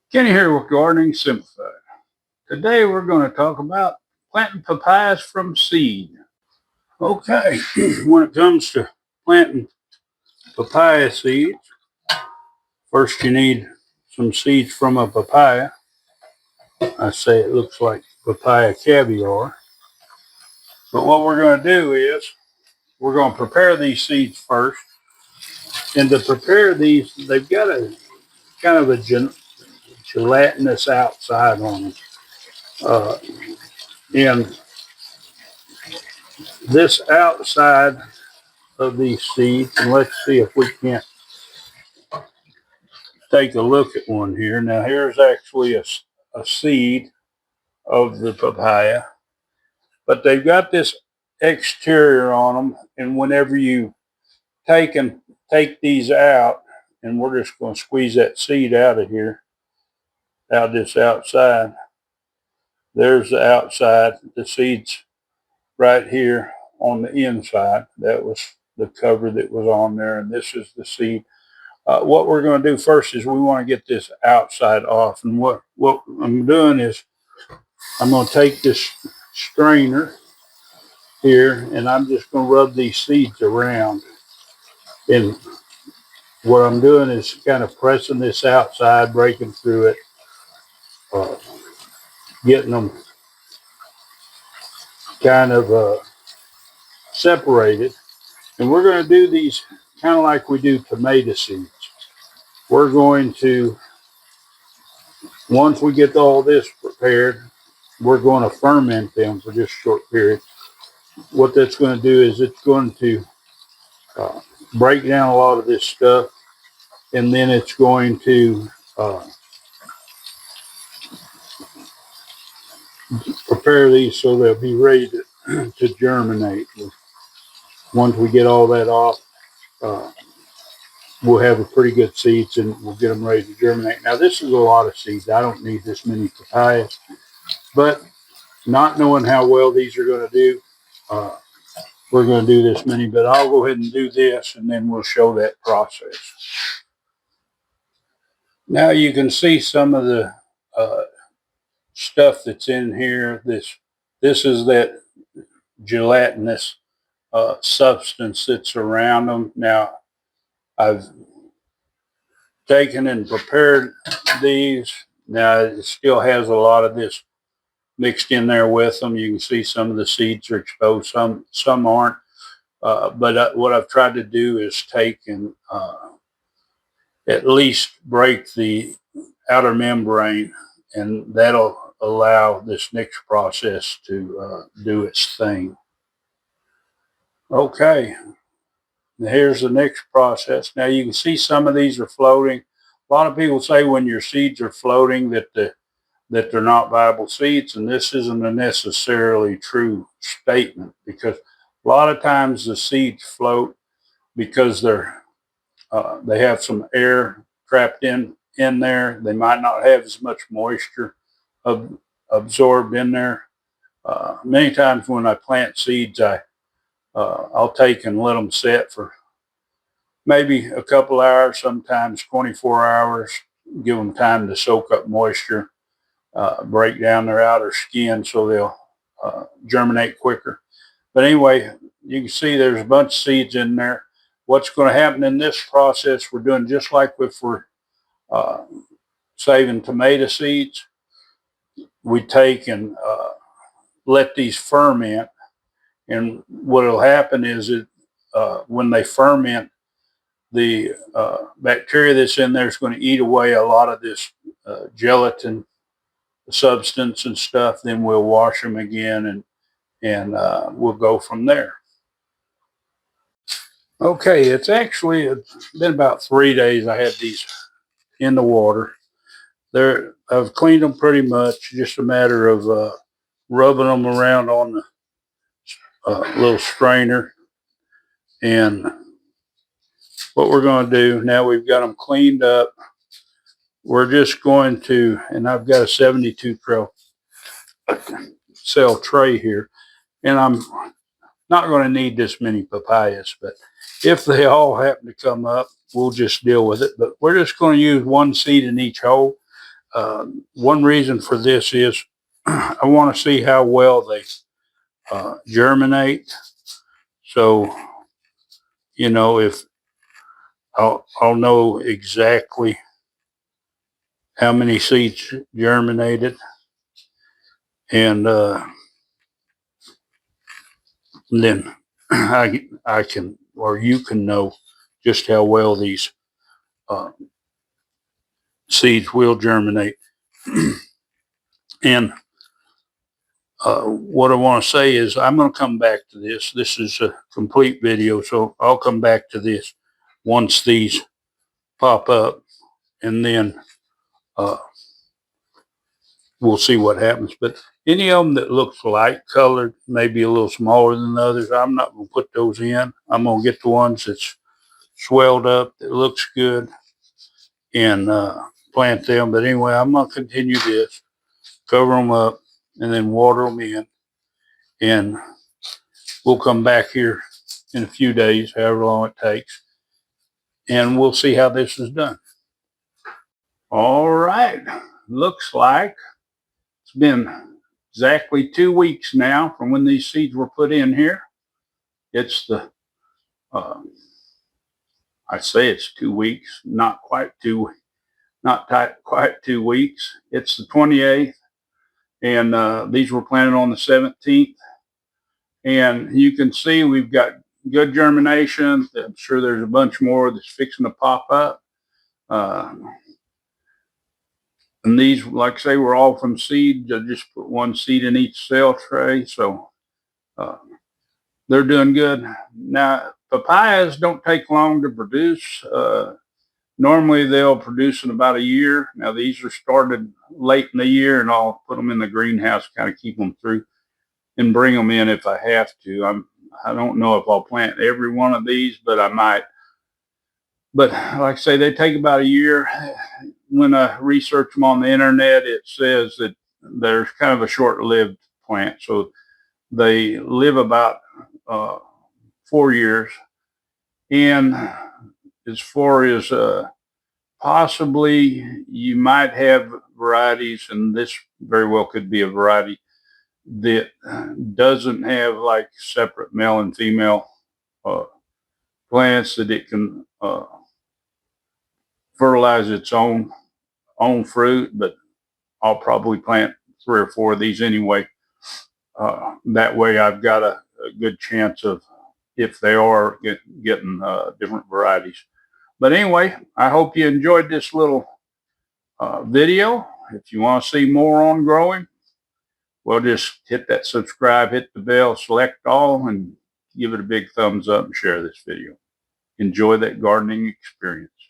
Kenny here with Gardening Simplified. Today we're going to talk about planting papayas from seed. Okay, when it comes to planting papaya seeds, first you need some seeds from a papaya. I say it looks like papaya caviar. But what we're going to do is we're going to prepare these seeds first. And to prepare these, they've got a kind of a gelatinous outside on them. Uh, and this outside of these seeds, and let's see if we can't take a look at one here. Now, here's actually a seed of the papaya, but they've got this exterior on them, and whenever you take these out, and we're just going to squeeze that seed out of here, out this outside. There's the outside, the seeds right here on the inside. That was the cover that was on there, and this is the seed. What we're going to do first is we want to get this outside off. And what I'm doing is I'm going to take this strainer here and I'm just going to rub these seeds around. And what I'm doing is kind of pressing this outside, breaking through it, uh, getting them kind of separated. And we're going to do these kind of like we do tomato seeds. We're going to, once we get all this prepared, we're going to ferment them for just a short period. What that's going to do is it's going to break down a lot of this stuff, and then it's going to prepare these so they'll be ready to germinate. Once we get all that off, we'll have a pretty good seeds and we'll get them ready to germinate. Now, this is a lot of seeds. I don't need this many papayas, but not knowing how well these are going to do, we're going to do this many, but I'll go ahead and do this and then we'll show that process. Now you can see some of the stuff that's in here. This is that gelatinous substance that's around them. Now I've taken and prepared these. Now it still has a lot of this mixed in there with them. You can see some of the seeds are exposed, some aren't. But what I've tried to do is take and at least break the outer membrane, and that'll allow this next process to do its thing. Okay, here's the next process. Now you can see some of these are floating. A lot of people say when your seeds are floating that they're not viable seeds, and this isn't a necessarily true statement, because a lot of times the seeds float because they have some air trapped in there. They might not have as much moisture absorbed in there. Many times when I plant seeds, I'll take and let them set for maybe a couple hours, sometimes 24 hours, give them time to soak up moisture, break down their outer skin so they'll germinate quicker. But anyway, you can see there's a bunch of seeds in there. What's going to happen in this process, we're doing just like if we're saving tomato seeds. We take and let these ferment, and what will happen is when they ferment, the bacteria that's in there is going to eat away a lot of this gelatin substance and stuff. Then we'll wash them again, and we'll go from there. Okay, it's been about 3 days I had these in the water. I've cleaned them pretty much, just a matter of rubbing them around on the little strainer. And what we're going to do, now we've got them cleaned up, we're just going to, and I've got a 72 cell tray here, and I'm not going to need this many papayas, but if they all happen to come up, we'll just deal with it. But we're just going to use one seed in each hole. one reason for this is I want to see how well they germinate. So, you know, if I'll know exactly how many seeds germinated, and then I can, or you can know just how well these uh, seeds will germinate. And what I want to say is I'm going to come back to this. This is a complete video, so I'll come back to this once these pop up, and then uh, we'll see what happens. But any of them that looks light colored, maybe a little smaller than others, I'm not going to put those in. I'm going to get the ones that's swelled up, that looks good, and plant them. But anyway, I'm going to continue this, cover them up, and then water them in. And we'll come back here in a few days, however long it takes, and we'll see how this is done. All right. Looks like it's been exactly 2 weeks now from when these seeds were put in here. It's the, I say it's 2 weeks, not quite 2 weeks. It's the 28th, and these were planted on the 17th. And you can see we've got good germination. I'm sure there's a bunch more that's fixing to pop up. And these, like I say, were all from seed. I just put one seed in each cell tray. So they're doing good. Now, papayas don't take long to produce. Normally, they'll produce in about a year. Now, these are started late in the year, and I'll put them in the greenhouse, kind of keep them through, and bring them in if I have to. I don't know if I'll plant every one of these, but I might. But like I say, they take about a year. When I research them on the internet, it says that there's kind of a short-lived plant. So they live about 4 years. And as far as possibly you might have varieties, and this very well could be a variety that doesn't have like separate male and female plants, that it can fertilize its own fruit. But I'll probably plant 3 or 4 of these anyway. That way I've got a good chance of, if they are, getting different varieties. But anyway, I hope you enjoyed this little video. If you want to see more on growing, well, just hit that subscribe, hit the bell, select all, and give it a big thumbs up and share this video. Enjoy that gardening experience.